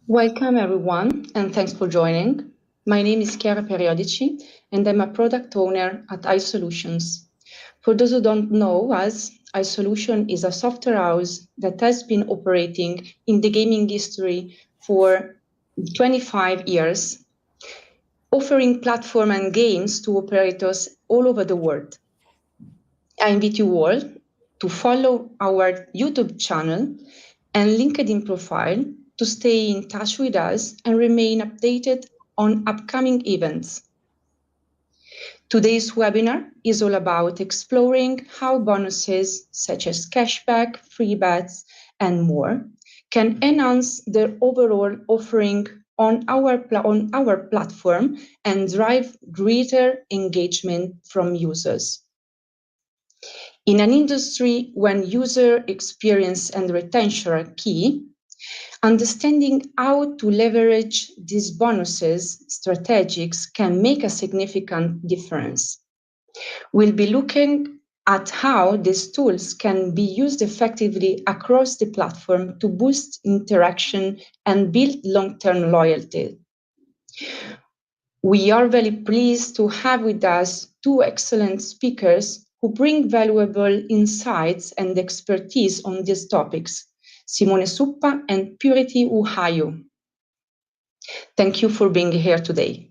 Welcome everyone, and thanks for joining. My name is Chiara Periodici, and I'm a product owner at iSolutions. For those who don't know us, iSolution is a software house that has been operating in the gaming history for 25 years, offering platform and games to operators all over the world. I invite you all to follow our YouTube channel and LinkedIn profile to stay in touch with us and remain updated on upcoming events. Today's webinar is all about exploring how bonuses such as cashback, free bets, and more can enhance the overall offering on our platform and drive greater engagement from users. In an industry when user experience and retention are key, understanding how to leverage these bonuses strategies can make a significant difference. We'll be looking at how these tools can be used effectively across the platform to boost interaction and build long-term loyalty. We are very pleased to have with us two excellent speakers who bring valuable insights and expertise on these topics, Simone Suppa and Purity Uhayu. Thank you for being here today.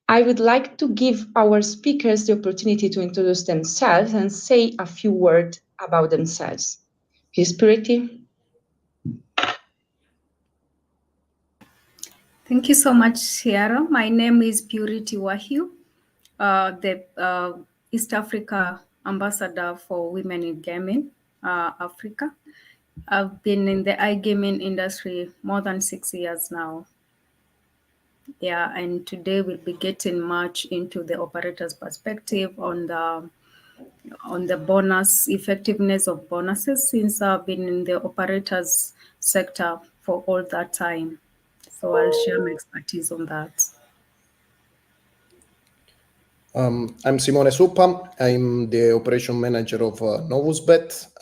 I would like to give our speakers the opportunity to introduce themselves and say a few words about themselves. Please, Purity. Thank you so much, Chiara. My name is Purity Uhayu, the East Africa Ambassador for Women in Gaming, Africa. I've been in the iGaming industry more than 6 years now. Yeah, and today we'll be getting much into the operator's perspective on the bonus effectiveness of bonuses, since I've been in the operators sector for all that time. So I'll share my expertise on that. I'm Simone Suppa. I'm the operation manager of NovusBet.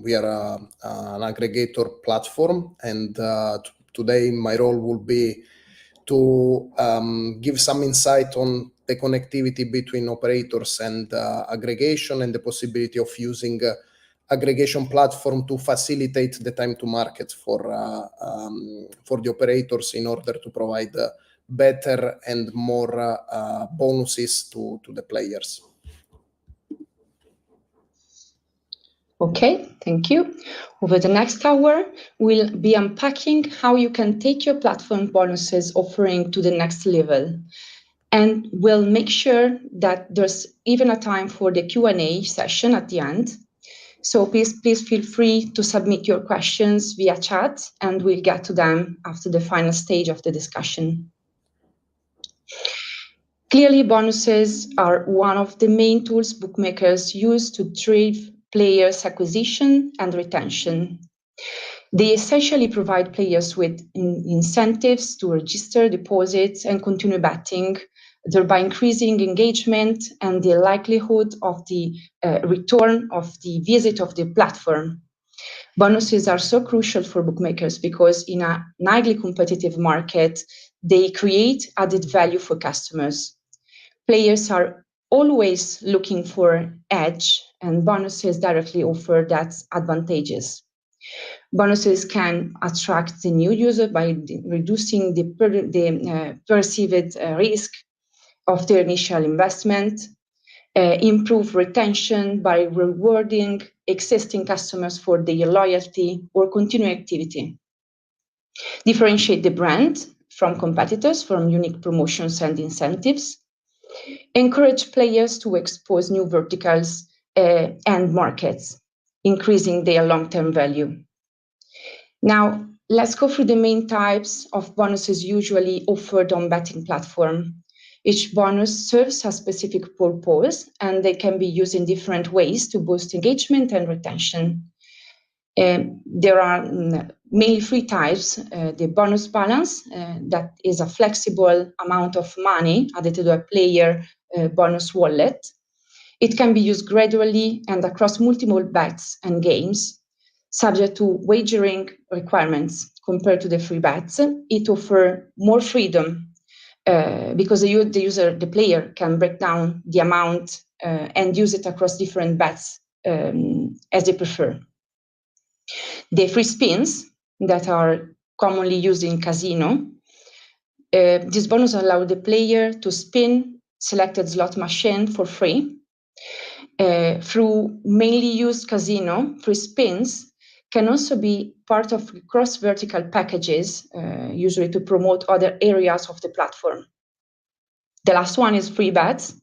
We are an aggregator platform, and today my role will be to give some insight on the connectivity between operators and aggregation, and the possibility of using aggregation platform to facilitate the time to market for the operators in order to provide better and more bonuses to the players. Okay, thank you. Over the next hour, we'll be unpacking how you can take your platform bonuses offering to the next level. And we'll make sure that there's even a time for the Q&A session at the end. So please feel free to submit your questions via chat, and we'll get to them after the final stage of the discussion. Clearly, bonuses are one of the main tools bookmakers use to drive players' acquisition and retention. They essentially provide players with incentives to register deposits and continue betting, thereby increasing engagement and the likelihood of the return of the visit of the platform. Bonuses are so crucial for bookmakers because in a highly competitive market, they create added value for customers. Players are always looking for edge, and bonuses directly offer that advantages. Bonuses can attract the new user by reducing the perceived risk of their initial investment, improve retention by rewarding existing customers for their loyalty or continuing activity, differentiate the brand from competitors from unique promotions and incentives, encourage players to expose new verticals and markets, increasing their long-term value. Now, let's go through the main types of bonuses usually offered on betting platform. Each bonus serves a specific purpose, and they can be used in different ways to boost engagement and retention. There are mainly three types. The bonus balance, that is a flexible amount of money added to a player bonus wallet. It can be used gradually and across multiple bets and games, subject to wagering requirements, compared to the free bets, it offers more freedom because the player can break down the amount and use it across different bets as they prefer. The free spins that are commonly used in casino, this bonus allows the player to spin selected slot machine for free. Through mainly used casino, free spins can also be part of cross-vertical packages, usually to promote other areas of the platform. The last one is free bets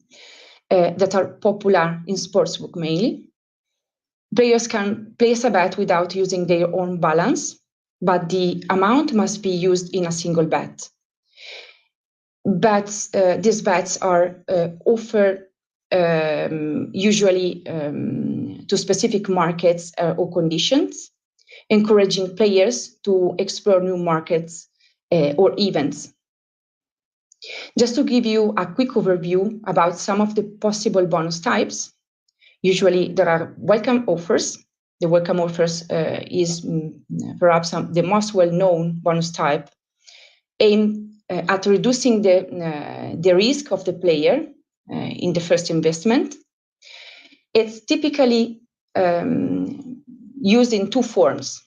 that are popular in sportsbook mainly. Players can place a bet without using their own balance, but the amount must be used in a single bet. These bets are offered usually to specific markets or conditions, encouraging players to explore new markets or events. Just to give you a quick overview about some of the possible bonus types, usually there are welcome offers. The welcome offers is perhaps the most well-known bonus type, aimed at reducing the risk of the player in the first investment. It's typically used in two forms.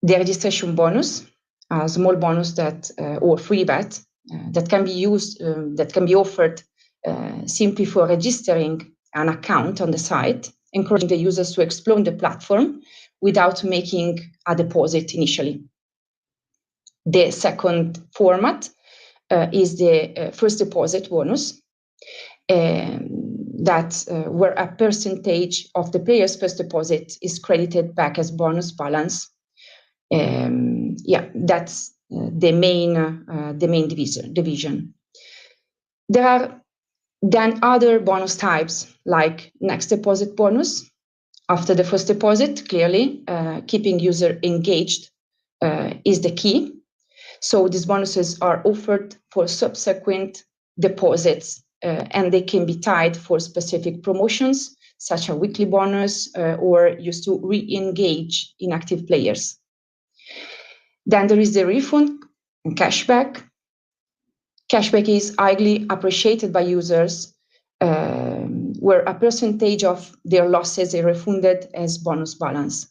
The registration bonus, a small bonus that or free bet that can be used, that can be offered simply for registering an account on the site, encouraging the users to explore the platform without making a deposit initially. The second format is the first deposit bonus, where a percentage of the player's first deposit is credited back as bonus balance. That's the main division. There are then other bonus types like next deposit bonus. After the first deposit, clearly, keeping user engaged is the key. So these bonuses are offered for subsequent deposits, and they can be tied for specific promotions, such as weekly bonus or used to re-engage inactive players. Then there is the refund and cashback. Cashback is highly appreciated by users, where a percentage of their losses are refunded as bonus balance.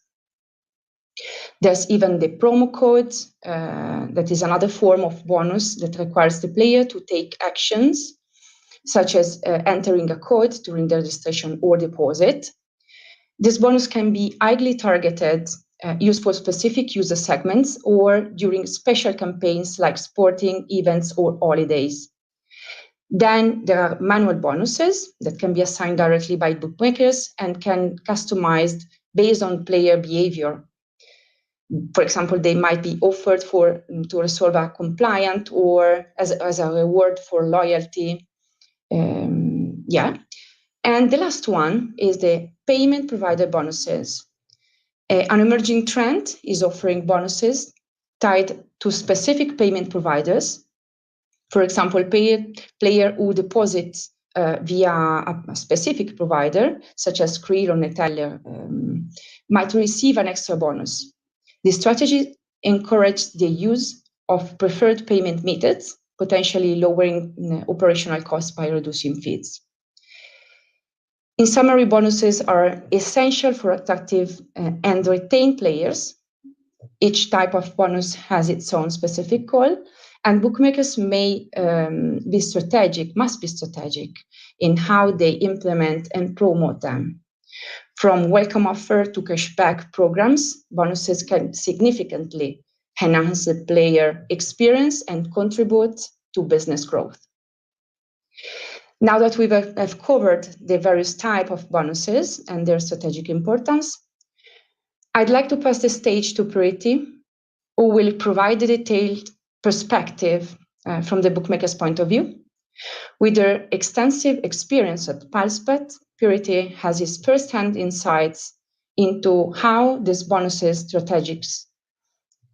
There's even the promo code, that is another form of bonus that requires the player to take actions, such as entering a code during the registration or deposit. This bonus can be highly targeted, used for specific user segments or during special campaigns like sporting events or holidays. Then there are manual bonuses that can be assigned directly by bookmakers and can be customized based on player behavior. For example, they might be offered to resolve a complaint or as a reward for loyalty. And the last one is the payment provider bonuses. An emerging trend is offering bonuses tied to specific payment providers. For example, player who deposits via a specific provider, such as Skrill or Neteller, might receive an extra bonus. This strategy encourages the use of preferred payment methods, potentially lowering operational costs by reducing fees. In summary, bonuses are essential for attractive and retain players. Each type of bonus has its own specific goal, and bookmakers must be strategic in how they implement and promote them. From welcome offer to cashback programs, bonuses can significantly enhance the player experience and contribute to business growth. Now that we have covered the various types of bonuses and their strategic importance, I'd like to pass the stage to Purity, who will provide a detailed perspective from the bookmaker's point of view. With her extensive experience at PulseBet, Purity has his first-hand insights into how these bonuses strategies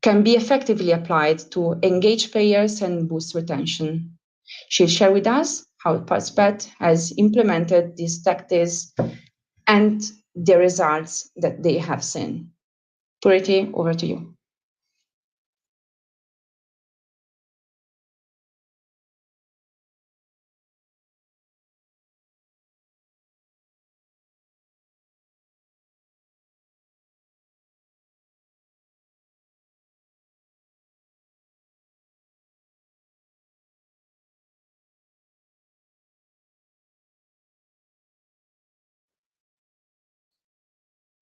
can be effectively applied to engage players and boost retention. She'll share with us how PulseBet has implemented these tactics and the results that they have seen. Purity, over to you.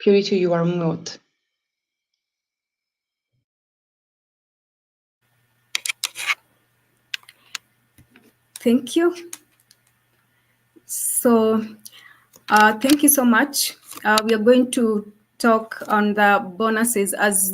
Purity, you are mute. Thank you. So, thank you so much. We are going to talk on the bonuses. As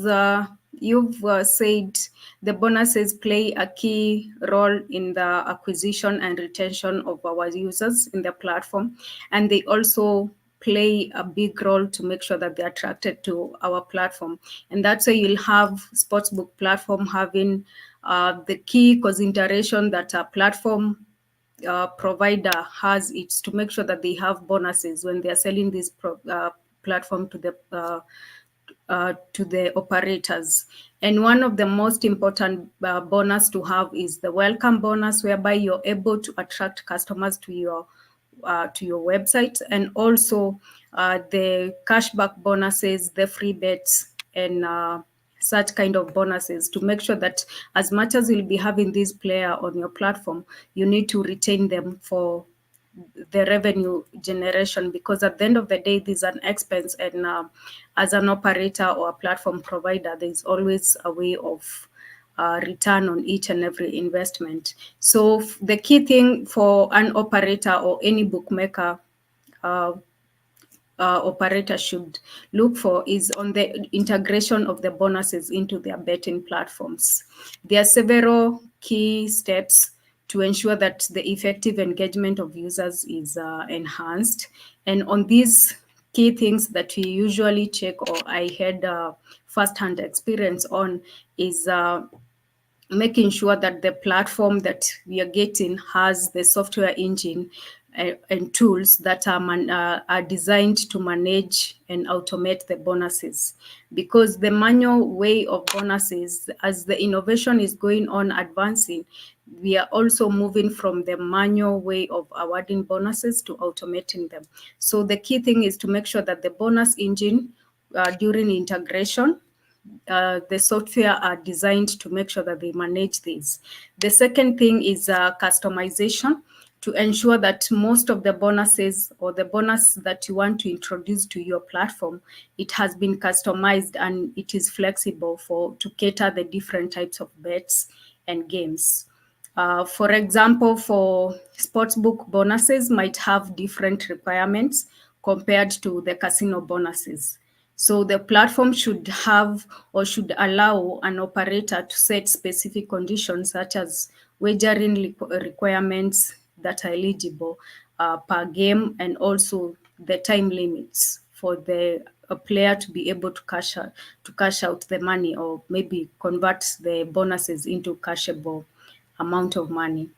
you've said, the bonuses play a key role in the acquisition and retention of our users in the platform, and they also play a big role to make sure that they're attracted to our platform. And that's why you'll have Sportsbook platform having the key consideration that a platform provider has, it's to make sure that they have bonuses when they are selling this platform to the operators. And one of the most important bonus to have is the welcome bonus, whereby you're able to attract customers to your website, and also the cashback bonuses, the free bets, and such kind of bonuses, to make sure that as much as you'll be having this player on your platform, you need to retain them for the revenue generation, because at the end of the day, there's an expense, and as an operator or a platform provider, there's always a way of return on each and every investment. So the key thing for an operator or any bookmaker operator should look for is on the integration of the bonuses into their betting platforms. There are several key steps to ensure that the effective engagement of users is enhanced. And on these key things that we usually check, or I had first-hand experience on, is making sure that the platform that we are getting has the software engine and tools that are designed to manage and automate the bonuses. Because the manual way of bonuses, as the innovation is going on advancing, we are also moving from the manual way of awarding bonuses to automating them. So the key thing is to make sure that the bonus engine during integration, the software are designed to make sure that they manage these. The second thing is customization, to ensure that most of the bonuses or the bonus that you want to introduce to your platform, it has been customized and it is flexible to cater the different types of bets and games. For example, for sportsbook bonuses might have different requirements compared to the casino bonuses. So the platform should have or should allow an operator to set specific conditions, such as wagering requirements that are eligible per game, and also the time limits for a player to be able to cash out the money, or maybe convert the bonuses into cashable amount of money.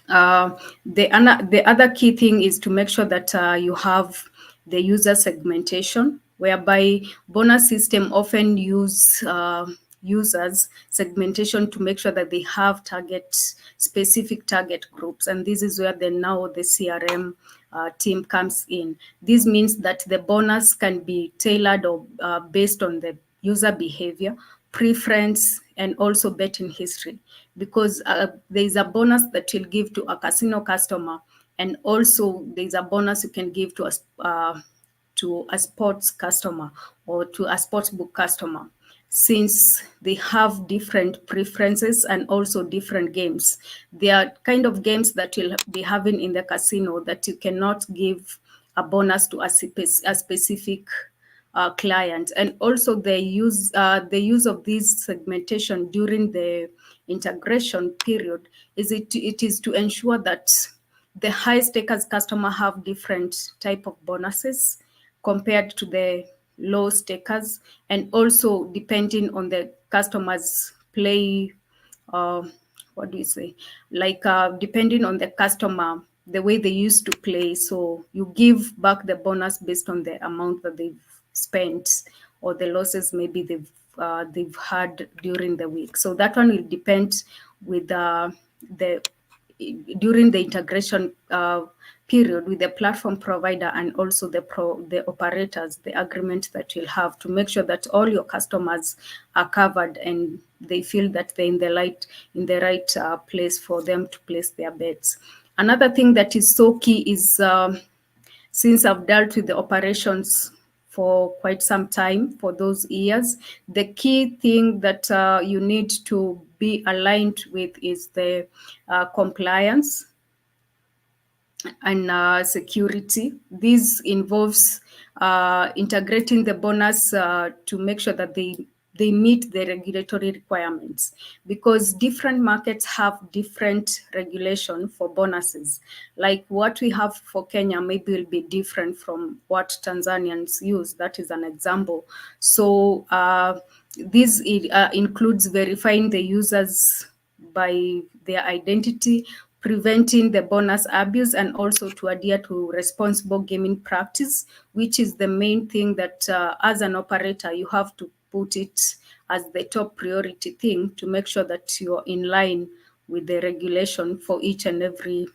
The other key thing is to make sure that you have the user segmentation, whereby bonus system often use users segmentation to make sure that they have specific target groups, and this is where now the CRM team comes in. This means that the bonus can be tailored or based on the user behavior, preference, and also betting history, because there is a bonus that you'll give to a casino customer, and also there's a bonus you can give to a sports customer or to a sportsbook customer, since they have different preferences and also different games. There are kind of games that you'll be having in the casino that you cannot give a bonus to a specific client. And also the use of this segmentation during the integration period it is to ensure that the high stakers customer have different type of bonuses compared to the low stakers, and also depending on the customer's play, depending on the customer, the way they used to play. So you give back the bonus based on the amount that they've spent or the losses maybe they've had during the week. So that one will depend with during the integration period with the platform provider, and also the operators, the agreement that you'll have to make sure that all your customers are covered and they feel that they're in the right place for them to place their bets. Another thing that is so key is, since I've dealt with the operations for quite some time for those years. The key thing that you need to be aligned with is the compliance and security. This involves integrating the bonus to make sure that they meet the regulatory requirements, because different markets have different regulation for bonuses. Like what we have for Kenya maybe will be different from what Tanzanians use. That is an example. So this includes verifying the users by their identity, preventing the bonus abuse, and also to adhere to responsible gaming practice, which is the main thing that as an operator, you have to put it as the top priority thing to make sure that you're in line with the regulation for each and every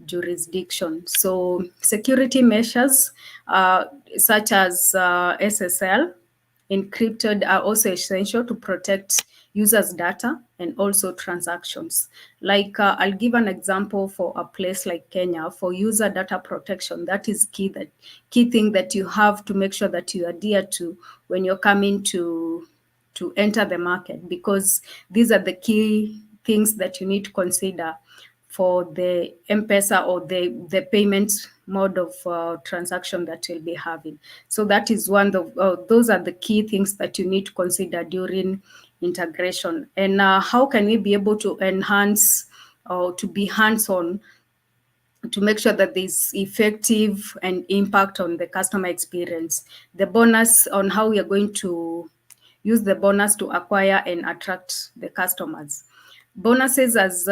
jurisdiction. So security measures such as SSL encrypted are also essential to protect users' data and also transactions. Like I'll give an example for a place like Kenya. For user data protection, that is key thing that you have to make sure that you adhere to when you're coming to enter the market, because these are the key things that you need to consider for the M-Pesa or the payment mode of transaction that you'll be having. So that is one of those are the key things that you need to consider during integration. And how can we be able to enhance or to be hands-on to make sure that there's effective and impact on the customer experience? The bonus, on how we are going to use the bonus to acquire and attract the customers. Bonuses, as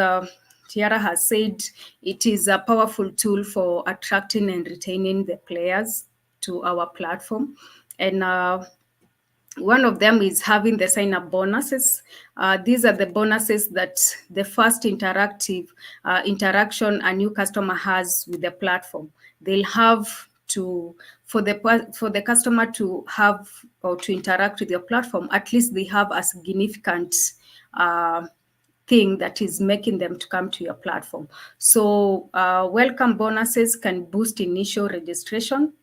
Tiara has said, it is a powerful tool for attracting and retaining the players to our platform. And one of them is having the sign-up bonuses. These are the bonuses that the first interaction a new customer has with the platform. They'll have to, for the customer to have or to interact with your platform, at least they have a significant thing that is making them to come to your platform. So welcome bonuses can boost initial registration.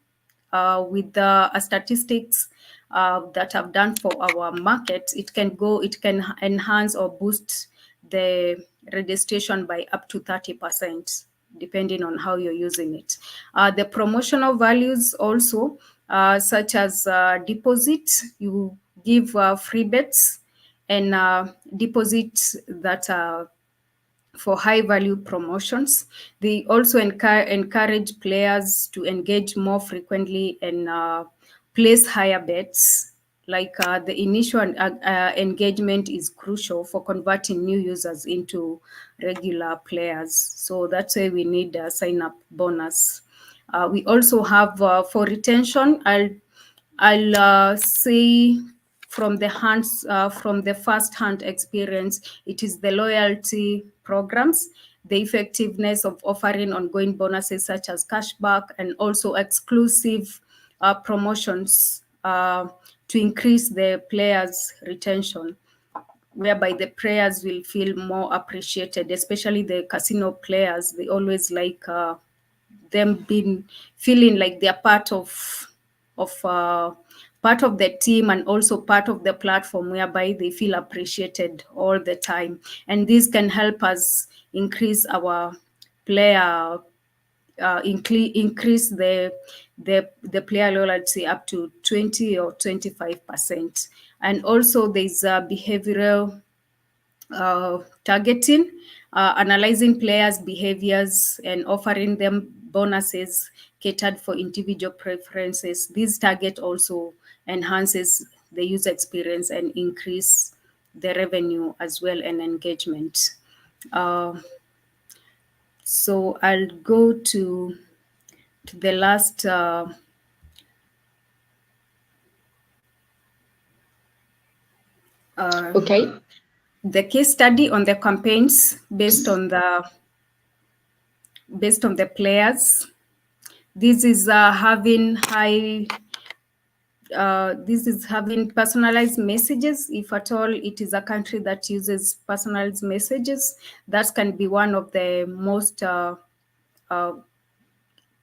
With the statistics that I've done for our market, it can enhance or boost the registration by up to 30%, depending on how you're using it. The promotional values also, such as deposit, you give free bets and deposits that are for high value promotions. They also encourage players to engage more frequently and place higher bets. Like the initial engagement is crucial for converting new users into regular players. So that's why we need a sign-up bonus. We also have for retention, I'll say from the first-hand experience, it is the loyalty programs, the effectiveness of offering ongoing bonuses such as cashback and also exclusive promotions to increase the players' retention, whereby the players will feel more appreciated, especially the casino players. They always like them feeling like they're part of the team and also part of the platform, whereby they feel appreciated all the time. And this can help us increase our player, increase the player loyalty up to 20 or 25%. And also there's behavioral targeting, analyzing players' behaviors and offering them bonuses catered for individual preferences. This target also enhances the user experience and increase the revenue as well and engagement. So I'll go to the last okay. The case study on the campaigns based on the players. This is having personalized messages. If at all it is a country that uses personalized messages, that can be one of the most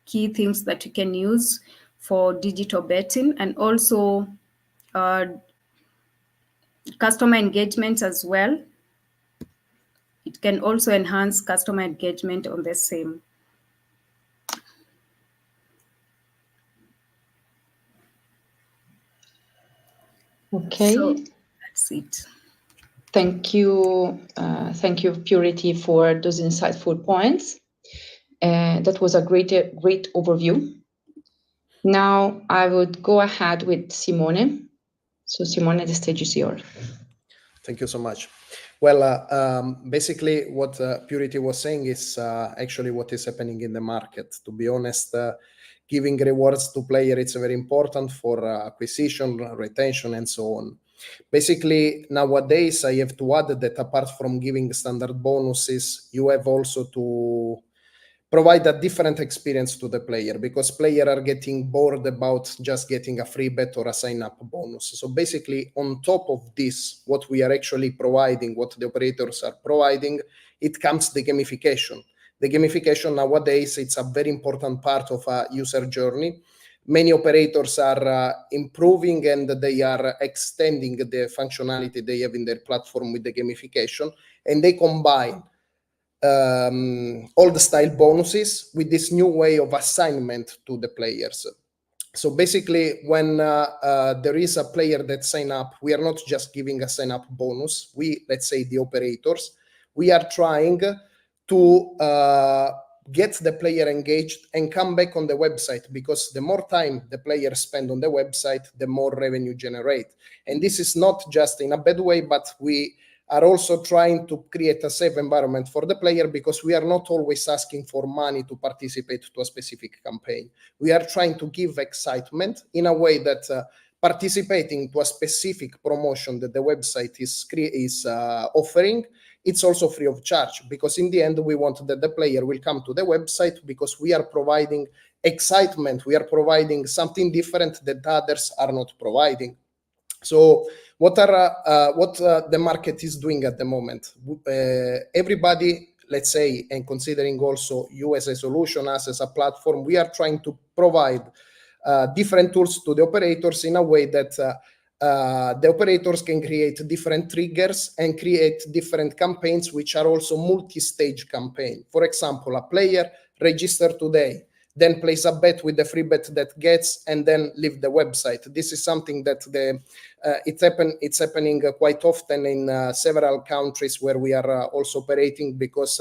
key things that you can use for digital betting, and also customer engagement as well. It can also enhance customer engagement on the same. Okay. So that's it. Thank you, Purity, for those insightful points. That was a great overview. Now I would go ahead with Simone. So Simone, the stage is yours. Thank you so much. Well, basically what Purity was saying is actually what is happening in the market. To be honest, giving rewards to players, it's very important for acquisition, retention, and so on. Basically, nowadays, I have to add that apart from giving standard bonuses, you have also to provide a different experience to the player, because players are getting bored about just getting a free bet or a sign-up bonus. So basically, on top of this, what we are actually providing, what the operators are providing, it comes the gamification. The gamification nowadays, it's a very important part of a user journey. Many operators are improving and they are extending the functionality they have in their platform with the gamification, and they combine all the style bonuses with this new way of assignment to the players. So basically, when there is a player that sign up, we are not just giving a sign up bonus. We, let's say the operators, we are trying to get the player engaged and come back on the website, because the more time the player spend on the website, the more revenue generate. And this is not just in a bad way, but we are also trying to create a safe environment for the player, because we are not always asking for money to participate to a specific campaign. We are trying to give excitement in a way that participating to a specific promotion that the website is offering, it's also free of charge, because in the end, we want that the player will come to the website because we are providing excitement. We are providing something different that others are not providing. So what the market is doing at the moment? Everybody, let's say, and considering also you as a solution, us as a platform, we are trying to provide different tools to the operators in a way that the operators can create different triggers and create different campaigns, which are also multi-stage campaign. For example, a player register today, then place a bet with the free bet that gets, and then leave the website. This is something that it's happening quite often in several countries where we are also operating, because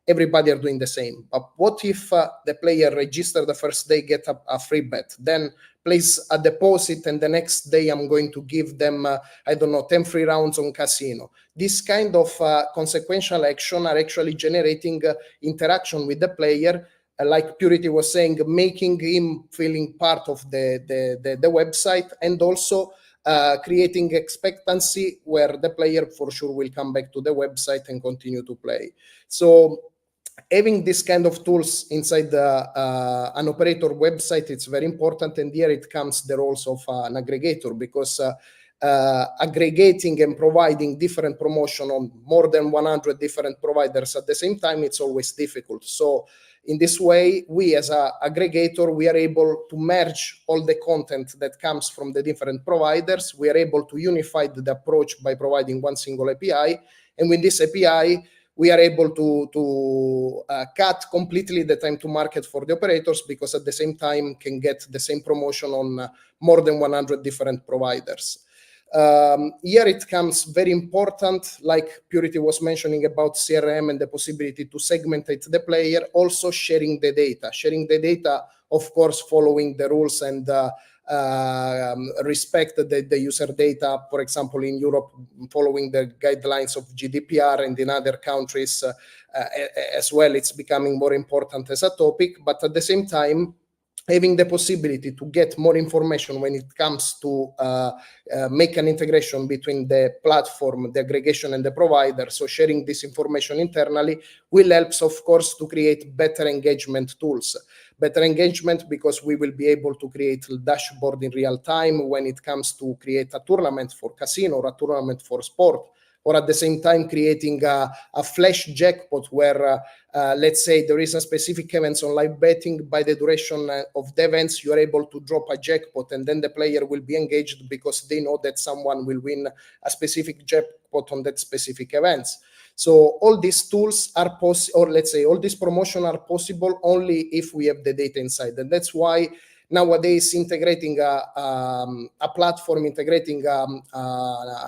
everybody are doing the same. But what if the player register the first day, get a free bet, then place a deposit, and the next day I'm going to give them, 10 free rounds on casino. This kind of consequential action are actually generating interaction with the player, like Purity was saying, making him feeling part of the website, and also creating expectancy where the player for sure will come back to the website and continue to play. So having this kind of tools inside an operator website, it's very important. And here it comes the roles of an aggregator, because aggregating and providing different promotion on more than 100 different providers at the same time, it's always difficult. So in this way, we as an aggregator, we are able to merge all the content that comes from the different providers. We are able to unify the approach by providing one single API. And with this API, we are able to cut completely the time to market for the operators, because at the same time can get the same promotion on more than 100 different providers. Here it comes very important, like Purity was mentioning about CRM and the possibility to segmentate the player, also sharing the data, of course, following the rules and respect the user data. For example, in Europe, following the guidelines of GDPR, and in other countries as well, it's becoming more important as a topic. But at the same time, having the possibility to get more information when it comes to make an integration between the platform, the aggregation, and the provider, so sharing this information internally, will help, of course, to create better engagement tools. Better engagement, because we will be able to create a dashboard in real time when it comes to create a tournament for casino or a tournament for sport. or at the same time creating a flash jackpot where, let's say, there is a specific event on live betting. By the duration of the events, you are able to drop a jackpot, and then the player will be engaged because they know that someone will win a specific jackpot on that specific events. So all these tools are possible, or let's say all these promotions are possible only if we have the data inside. And that's why nowadays integrating a platform, integrating an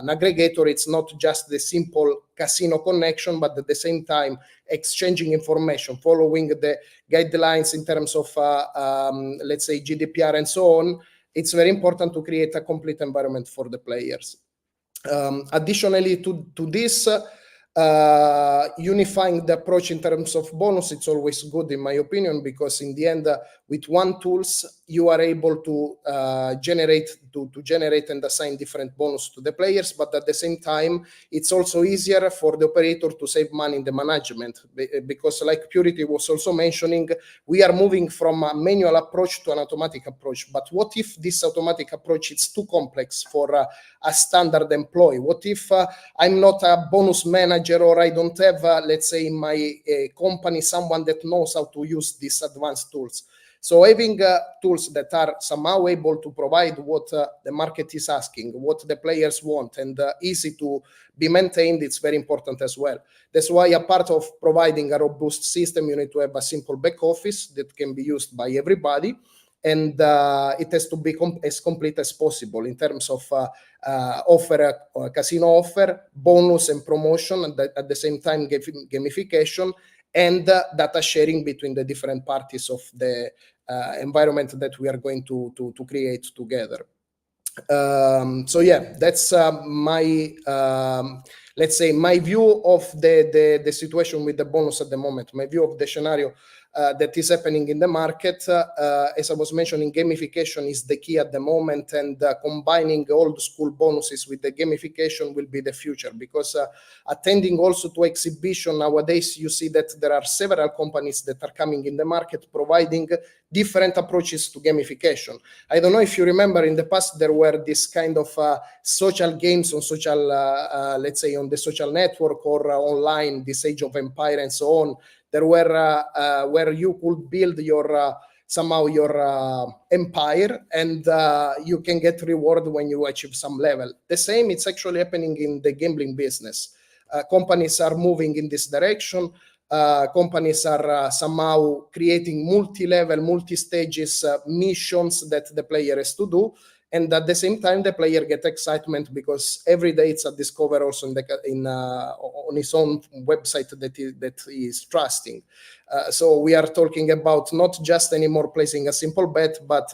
aggregator, it's not just the simple casino connection, but at the same time exchanging information, following the guidelines in terms of, let's say, GDPR and so on. It's very important to create a complete environment for the players. Additionally to this, unifying the approach in terms of bonus, it's always good in my opinion, because in the end, with one tools, you are able to generate and assign different bonus to the players, but at the same time, it's also easier for the operator to save money in the management, because like Purity was also mentioning, we are moving from a manual approach to an automatic approach. But what if this automatic approach is too complex for a standard employee? What if I'm not a bonus manager, or I don't have, let's say, in my company, someone that knows how to use these advanced tools? So having tools that are somehow able to provide what the market is asking, what the players want, and easy to be maintained, it's very important as well. That's why a part of providing a robust system, you need to have a simple back office that can be used by everybody, and it has to be as complete as possible in terms of offer a casino offer, bonus and promotion, and at the same time gamification, and data sharing between the different parties of the environment that we are going to create together. So yeah, that's my let's say my view of the situation with the bonus at the moment, my view of the scenario that is happening in the market. As I was mentioning, gamification is the key at the moment, and combining old school bonuses with the gamification will be the future, because attending also to exhibition nowadays, you see that there are several companies that are coming in the market providing different approaches to gamification. I don't know if you remember, in the past there were this kind of social games on social, let's say on the social network or online, this Age of Empire and so on. There were where you could build your somehow your empire, and you can get reward when you achieve some level. The same, it's actually happening in the gambling business. Companies are moving in this direction. Companies are somehow creating multi-level, multi-stages missions that the player has to do. And at the same time, the player gets excitement because every day it's a discover also on his own website that he is trusting. So we are talking about not just anymore placing a simple bet, but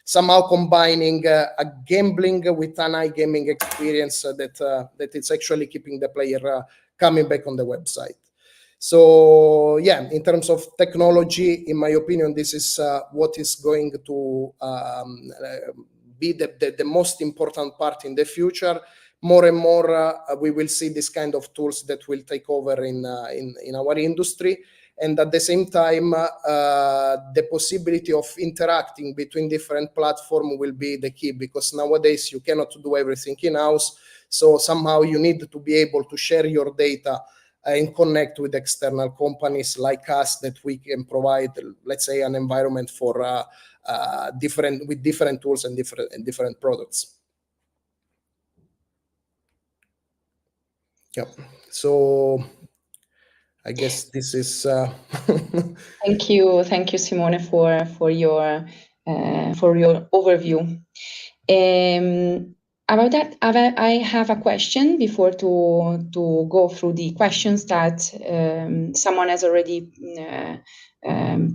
somehow combining a gambling with an iGaming experience that it's actually keeping the player coming back on the website. So yeah, in terms of technology, in my opinion, this is what is going to be the most important part in the future. More and more, we will see this kind of tools that will take over in our industry. And at the same time, the possibility of interacting between different platforms will be the key, because nowadays you cannot do everything in-house. So somehow you need to be able to share your data and connect with external companies like us, that we can provide, let's say, an environment for different tools and different products. Yeah. So I guess this is. Thank you, Simone, for your overview. About that, I have a question before to go through the questions that someone has already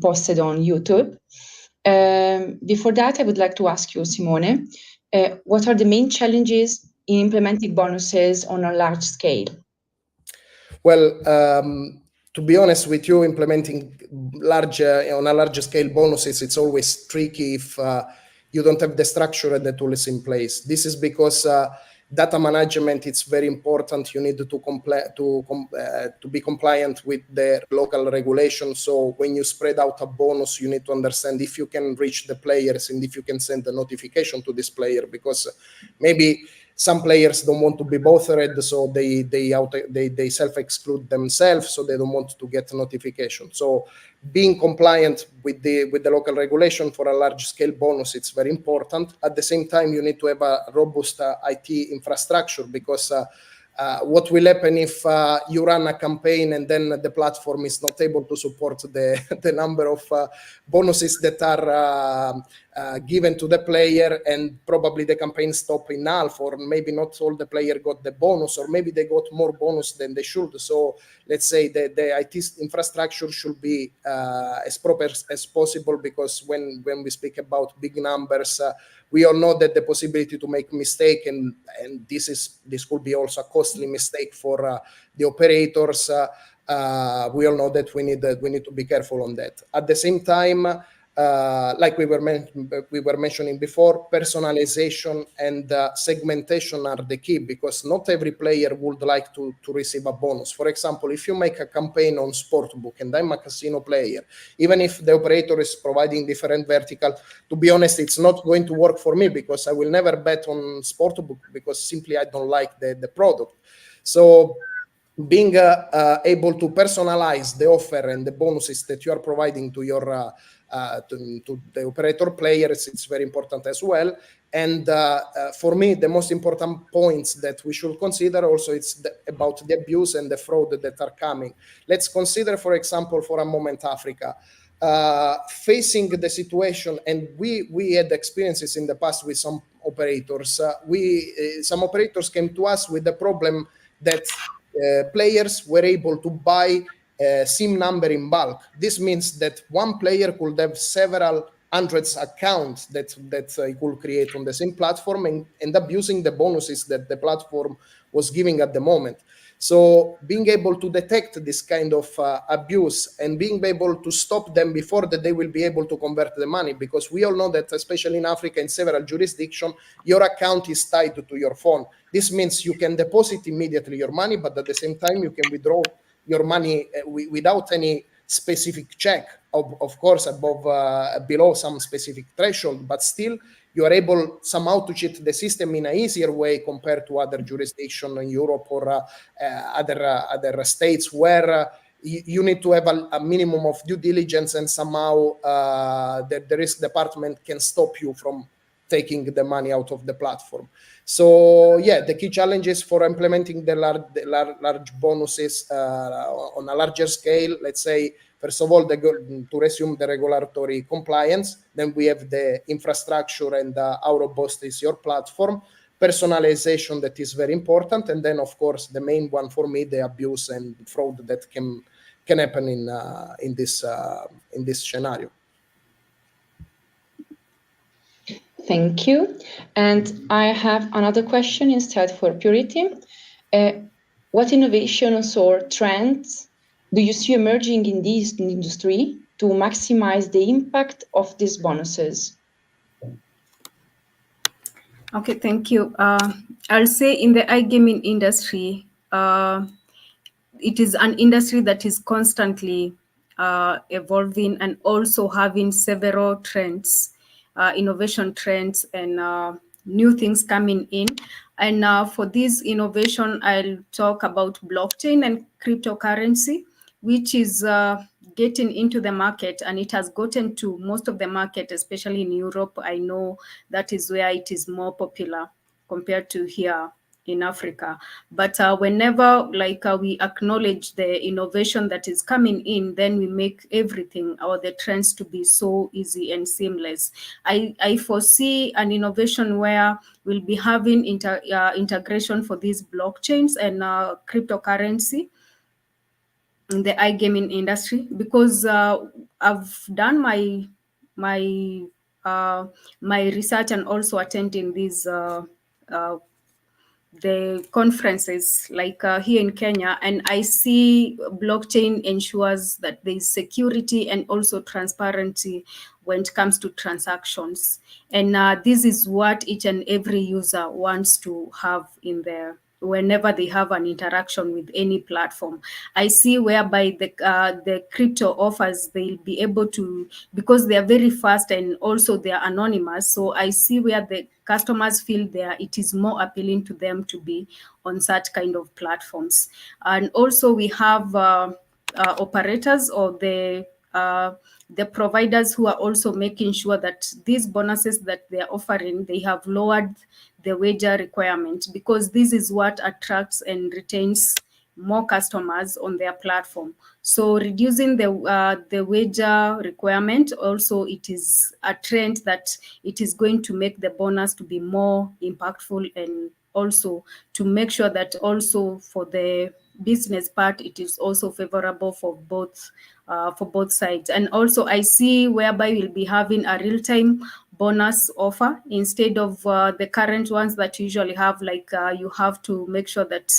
posted on YouTube. Before that, I would like to ask you, Simone, what are the main challenges in implementing bonuses on a large scale? Well, to be honest with you, implementing on a large scale bonuses, it's always tricky if you don't have the structure and the tools in place. This is because data management, it's very important. You need to be compliant with the local regulations. So when you spread out a bonus, you need to understand if you can reach the players and if you can send a notification to this player, because maybe Some players don't want to be bothered, so they self-exclude themselves, so they don't want to get notification. So being compliant with the local regulation for a large-scale bonus, it's very important. At the same time, you need to have a robust IT infrastructure, because what will happen if you run a campaign and then the platform is not able to support the number of bonuses that are given to the player, and probably the campaign stop in half, or maybe not all the player got the bonus, or maybe they got more bonus than they should. So let's say the IT infrastructure should be as proper as possible, because when we speak about big numbers, we all know that the possibility to make mistake, and this could be also a costly mistake for the operators. We all know that we need to be careful on that. At the same time, like we were mentioning before, personalization and segmentation are the key, because not every player would like to receive a bonus. For example, if you make a campaign on Sportbook and I'm a casino player, even if the operator is providing different vertical, to be honest, it's not going to work for me, because I will never bet on Sportbook, because simply I don't like the product. So being able to personalize the offer and the bonuses that you are providing to your to the operator players, it's very important as well. And for me, the most important points that we should consider also, it's about the abuse and the fraud that are coming. Let's consider, for example, for a moment, Africa. Facing the situation, and we had experiences in the past with some operators. Some operators came to us with the problem that players were able to buy SIM number in bulk. This means that one player could have several hundreds accounts that he could create on the same platform, and abusing the bonuses that the platform was giving at the moment. So being able to detect this kind of abuse and being able to stop them before that they will be able to convert the money, because we all know that, especially in Africa, in several jurisdictions, your account is tied to your phone. This means you can deposit immediately your money, but at the same time you can withdraw your money without any specific check, of course, below some specific threshold, but still you are able somehow to cheat the system in an easier way compared to other jurisdictions in Europe or other states where you need to have a minimum of due diligence, and somehow the risk department can stop you from taking the money out of the platform. So yeah, the key challenges for implementing the large bonuses on a larger scale, let's say, first of all, to resume the regulatory compliance. Then we have the infrastructure and how robust is your platform. Personalization, that is very important. And then, of course, the main one for me, the abuse and fraud that can happen in this scenario. Thank you. And I have another question instead for Purity. What innovations or trends do you see emerging in this industry to maximize the impact of these bonuses? Okay, thank you. I'll say in the iGaming industry, it is an industry that is constantly evolving and also having several trends, innovation trends, and new things coming in. And for this innovation, I'll talk about blockchain and cryptocurrency, which is getting into the market, and it has gotten to most of the market, especially in Europe. I know that is where it is more popular compared to here in Africa. But whenever we acknowledge the innovation that is coming in, then we make everything or the trends to be so easy and seamless. I foresee an innovation where we'll be having integration for these blockchains and cryptocurrency in the iGaming industry, because I've done my research and also attending these the conferences like here in Kenya, and I see blockchain ensures that there is security and also transparency when it comes to transactions. And this is what each and every user wants to have in their whenever they have an interaction with any platform. I see whereby the crypto offers, they'll be able to, because they are very fast and also they are anonymous. So I see where the customers feel it is more appealing to them to be on such kind of platforms. And also we have operators or the providers who are also making sure that these bonuses that they are offering, they have lowered the wager requirement, because this is what attracts and retains more customers on their platform. So reducing the wager requirement, also it is a trend that it is going to make the bonus to be more impactful, and also to make sure that also for the business part, it is also favorable for both sides. And also I see whereby we'll be having a real-time bonus offer instead of the current ones that you usually have, like you have to make sure that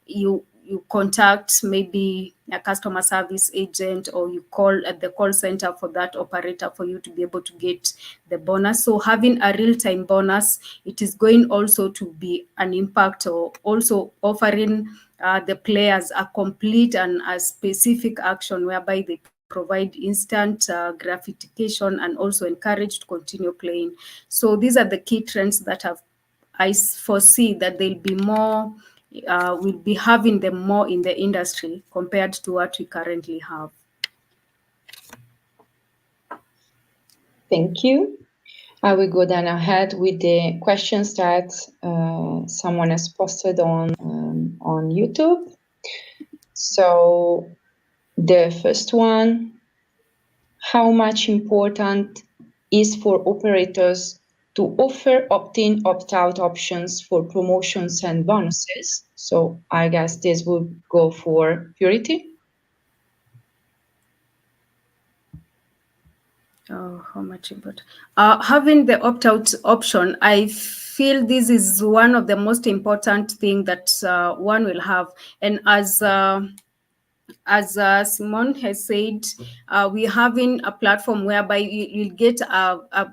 you contact maybe a customer service agent, or you call at the call center for that operator for you to be able to get the bonus. So having a real-time bonus, it is going also to be an impact, or also offering the players a complete and a specific action whereby they provide instant gratification and also encourage to continue playing. So these are the key trends that I foresee that they'll be more, we'll be having them more in the industry compared to what we currently have. Thank you. I will go then ahead with the questions that someone has posted on YouTube. So the first one, how much important is for operators to offer opt-in, opt-out options for promotions and bonuses? So I guess this would go for Purity. How much important? Having the opt-out option, I feel this is one of the most important thing that one will have. And as Simone has said, we're having a platform whereby you'll get a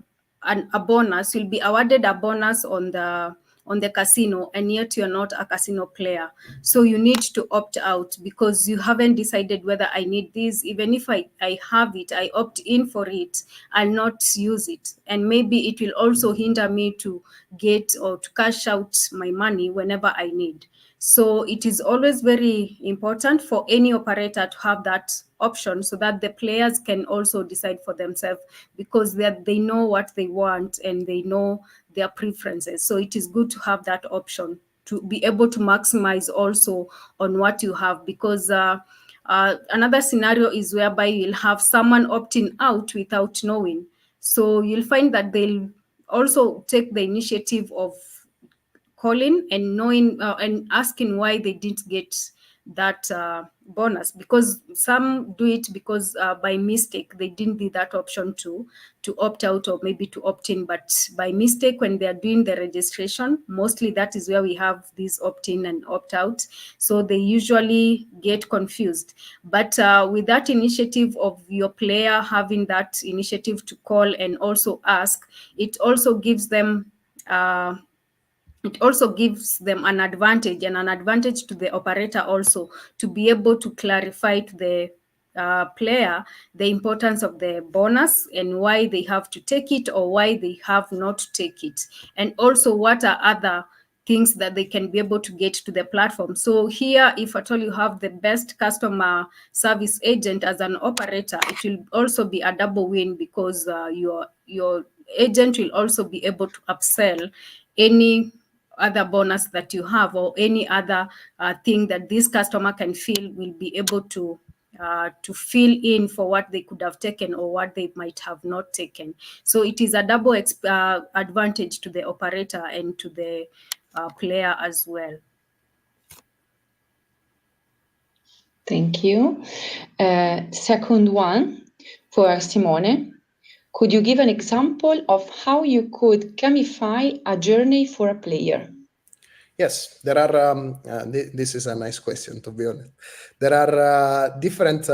bonus. You'll be awarded a bonus on the casino, and yet you're not a casino player. So you need to opt out because you haven't decided whether I need this. Even if I have it, I opt in for it, I'll not use it. And maybe it will also hinder me to get or to cash out my money whenever I need. So it is always very important for any operator to have that option so that the players can also decide for themselves, because they know what they want and they know their preferences. So it is good to have that option to be able to maximize also on what you have, because another scenario is whereby you'll have someone opting out without knowing. So you'll find that they'll also take the initiative of calling and knowing and asking why they didn't get that bonus, because some do it because by mistake they didn't do that option to opt out or maybe to opt in, but by mistake when they are doing the registration, mostly that is where we have these opt in and opt out, so they usually get confused. But with that initiative of your player having that initiative to call and also ask, it also gives them an advantage, and an advantage to the operator also, to be able to clarify to the player the importance of the bonus and why they have to take it or why they have not to take it, and also what are other things that they can be able to get to the platform. So here, if at all you have the best customer service agent as an operator, it will also be a double win, because your agent will also be able to upsell any other bonus that you have, or any other thing that this customer can feel will be able to fill in for what they could have taken or what they might have not taken. So it is a double advantage to the operator and to the player as well. Thank you. Second one for Simone. Could you give an example of how you could gamify a journey for a player? Yes, there are. This is a nice question, to be honest. There are different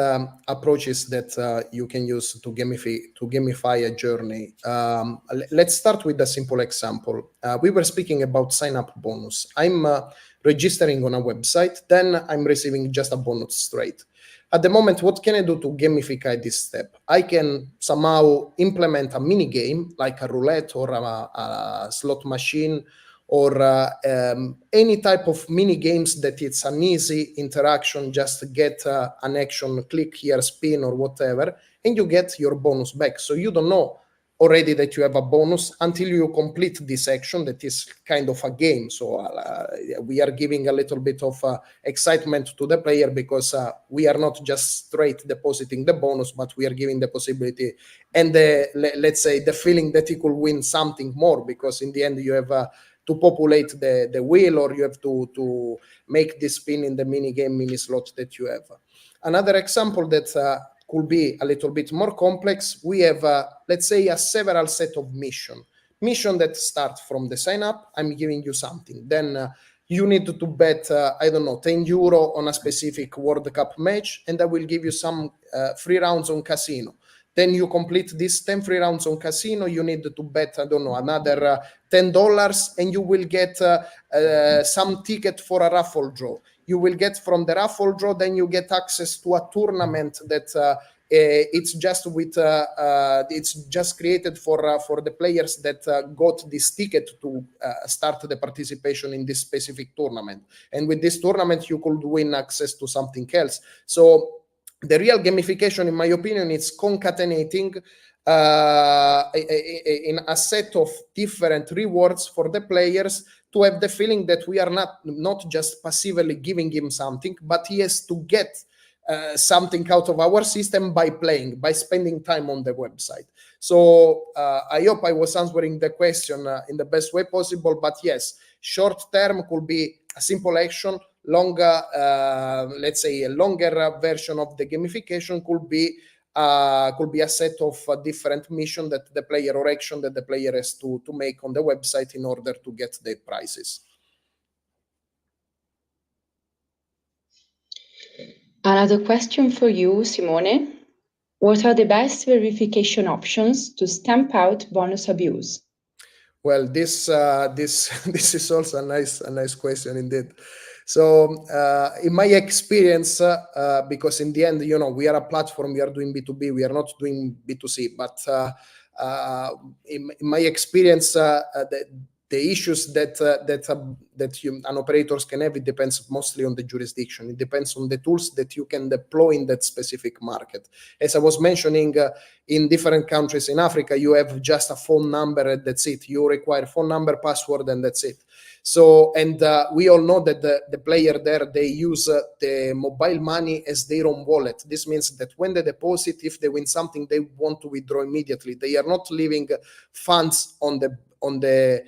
approaches that you can use to gamify a journey. Let's start with a simple example. We were speaking about sign-up bonus. I'm registering on a website, then I'm receiving just a bonus straight. At the moment, what can I do to gamify this step? I can somehow implement a mini game like a roulette or a slot machine, or any type of mini games that it's an easy interaction, just get an action, click here, spin or whatever, and you get your bonus back. So you don't know already that you have a bonus until you complete this action that is kind of a game. So we are giving a little bit of excitement to the player, because we are not just straight depositing the bonus, but we are giving the possibility and let's say the feeling that he could win something more, because in the end you have to populate the wheel, or you have to make this spin in the mini game, mini slot that you have. Another example that could be a little bit more complex, we have, let's say, a several set of mission that start from the sign up. I'm giving you something. Then you need to bet, I don't know, 10 euro on a specific World Cup match, and I will give you some free rounds on casino. Then you complete this 10 free rounds on casino, you need to bet, I don't know, another $10, and you will get some ticket for a raffle draw. You will get from the raffle draw, then you get access to a tournament that it's just it's just created for the players that got this ticket to start the participation in this specific tournament. And with this tournament, you could win access to something else. So the real gamification, in my opinion, is concatenating in a set of different rewards for the players to have the feeling that we are not just passively giving him something, but he has to get something out of our system by playing, by spending time on the website. So I hope I was answering the question in the best way possible. But yes, short term could be a simple action. Longer, let's say a longer version of the gamification could be a set of different mission that the player, or action that the player has to make on the website in order to get the prizes. Another question for you, Simone. What are the best verification options to stamp out bonus abuse? Well, this is also a nice question indeed. So in my experience, because in the end, we are a platform, we are doing B2B, we are not doing B2C, but in my experience, the issues that an operators can have, it depends mostly on the jurisdiction. It depends on the tools that you can deploy in that specific market. As I was mentioning, in different countries in Africa, you have just a phone number and that's it. You require phone number, password, and that's it. So, and we all know that the player there, they use the mobile money as their own wallet. This means that when they deposit, if they win something, they want to withdraw immediately. They are not leaving funds on the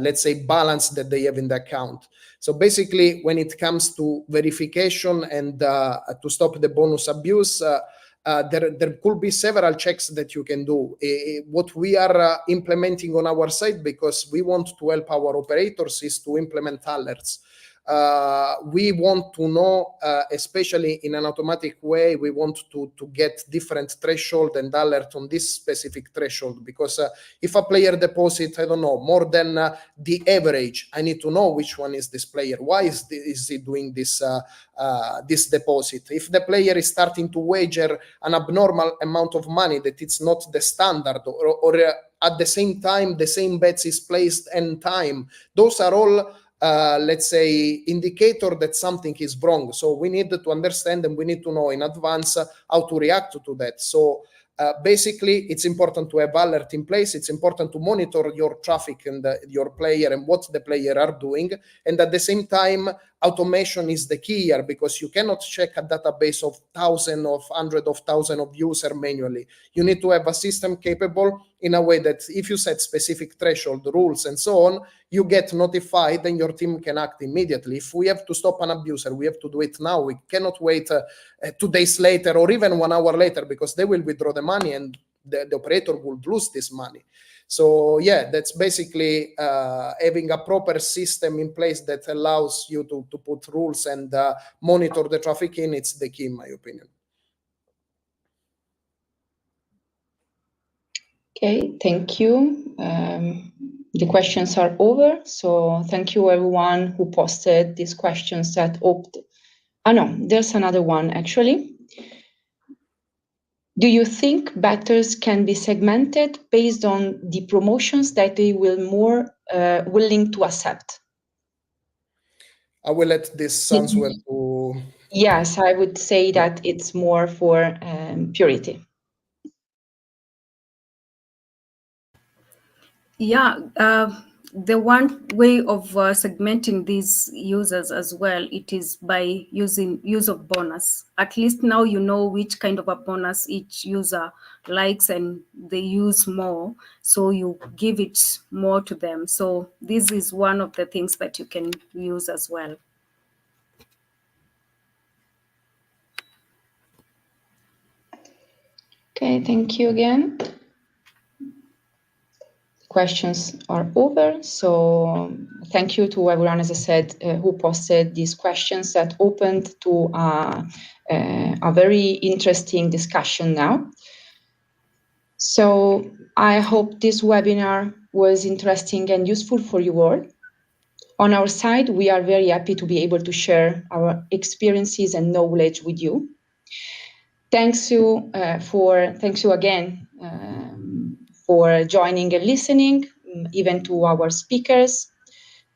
let's say balance that they have in the account. So basically, when it comes to verification and to stop the bonus abuse, there could be several checks that you can do. What we are implementing on our side, because we want to help our operators, is to implement alerts. We want to know, especially in an automatic way, we want to get different threshold and alert on this specific threshold, because if a player deposit, I don't know, more than the average, I need to know which one is this player. Why is he doing this this deposit? If the player is starting to wager an abnormal amount of money that it's not the standard, or at the same time the same bets is placed and time, those are all let's say indicator that something is wrong. So we need to understand, and we need to know in advance how to react to that. So basically, it's important to have alert in place. It's important to monitor your traffic and your player and what the player are doing. And at the same time, automation is the key here, because you cannot check a database of thousands of hundreds of thousands of users manually. You need to have a system capable in a way that if you set specific threshold rules and so on, you get notified and your team can act immediately. If we have to stop an abuser, we have to do it now. We cannot wait 2 days later or even 1 hour later, because they will withdraw the money and the operator will lose this money. So yeah, that's basically having a proper system in place that allows you to put rules and monitor the traffic in. It's the key, in my opinion. Okay, thank you. The questions are over. So thank you everyone who posted these questions that opted. Oh no, there's another one actually. Do you think bettors can be segmented based on the promotions that they will more willing to accept? I will let this answer to... Yes, I would say that it's more for Purity. Yeah, the one way of segmenting these users as well, it is by using use of bonus. At least now you know which kind of a bonus each user likes and they use more, so you give it more to them. So this is one of the things that you can use as well. Okay, thank you again. Questions are over. So thank you to everyone, as I said, who posted these questions that opened to a very interesting discussion now. So I hope this webinar was interesting and useful for you all. On our side, we are very happy to be able to share our experiences and knowledge with you. Thanks you again for joining and listening, even to our speakers.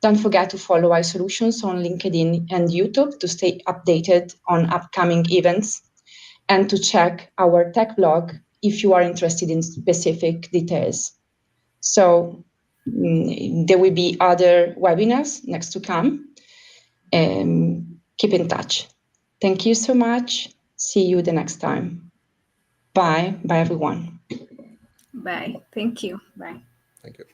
Don't forget to follow iSolutions on LinkedIn and YouTube to stay updated on upcoming events and to check our tech blog if you are interested in specific details. So there will be other webinars next to come. Keep in touch. Thank you so much. See you the next time. Bye. Bye, everyone. Bye. Thank you. Bye. Thank you.